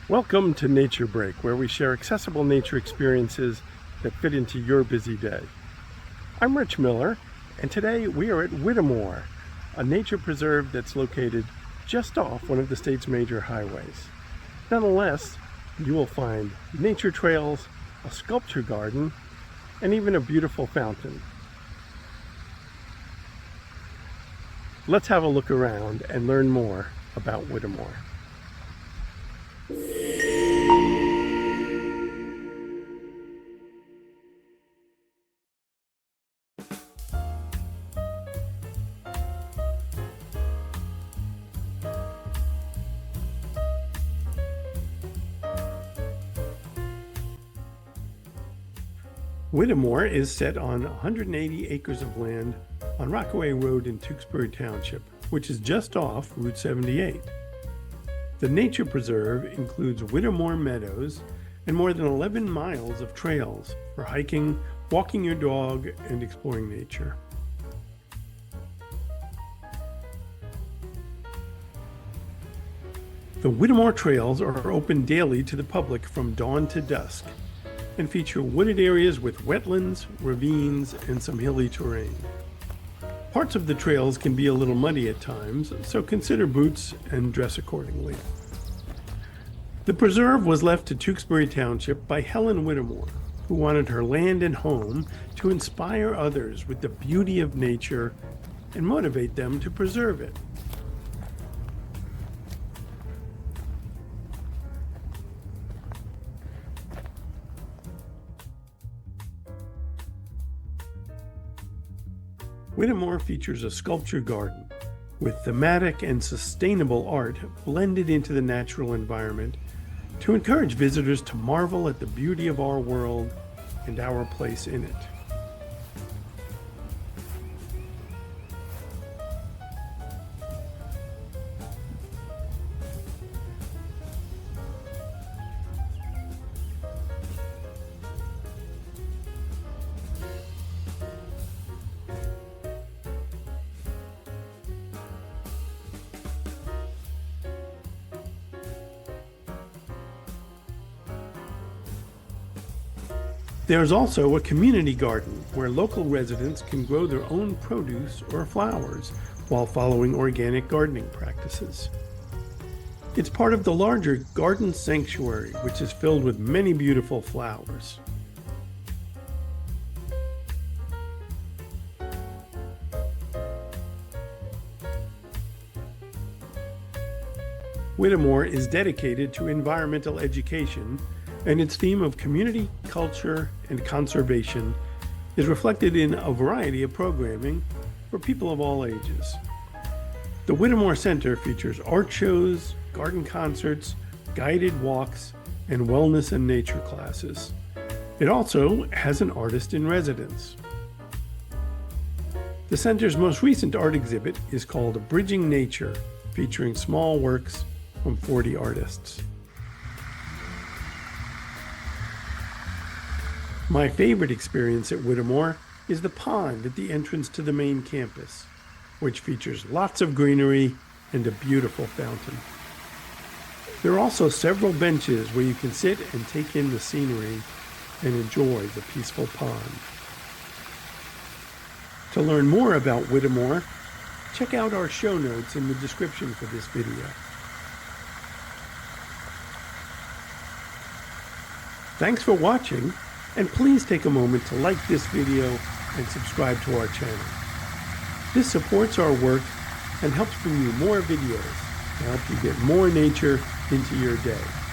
Welcome to Nature Break, where we share accessible nature experiences that fit into your busy day. I'm Rich Miller, and today we are at Whittemore, a nature preserve that's located just off one of the state's major highways. Nonetheless, you will find nature trails, a sculpture garden, and even a beautiful fountain. Let's have a look around and learn more about Whittemore. Whittemore is set on 180 acres of land on Rockaway Road in Tewksbury Township, which is just off Route 78. The nature preserve includes Whittemore Meadows and more than 11 miles of trails for hiking, walking your dog, and exploring nature. The Whittemore trails are open daily to the public from dawn to dusk and feature wooded areas with wetlands, ravines, and some hilly terrain. Parts of the trails can be a little muddy at times, so consider boots and dress accordingly. The preserve was left to Tewksbury Township by Helen Whittemore, who wanted her land and home to inspire others with the beauty of nature and motivate them to preserve it. Whittemore features a sculpture garden with thematic and sustainable art blended into the natural environment to encourage visitors to marvel at the beauty of our world and our place in it. There's also a community garden where local residents can grow their own produce or flowers while following organic gardening practices. It's part of the larger garden sanctuary, which is filled with many beautiful flowers. Whittemore is dedicated to environmental education, and its theme of community, culture, and conservation is reflected in a variety of programming for people of all ages. The Whittemore Center features art shows, garden concerts, guided walks, and wellness and nature classes. It also has an artist in residence. The center's most recent art exhibit is called Bridging Nature, featuring small works from 40 artists. My favorite experience at Whittemore is the pond at the entrance to the main campus, which features lots of greenery and a beautiful fountain. There are also several benches where you can sit and take in the scenery and enjoy the peaceful pond. To learn more about Whittemore, check out our show notes in the description for this video. Thanks for watching. And please take a moment to like this video and subscribe to our channel. This supports our work and helps bring you more videos to help you get more nature into your day.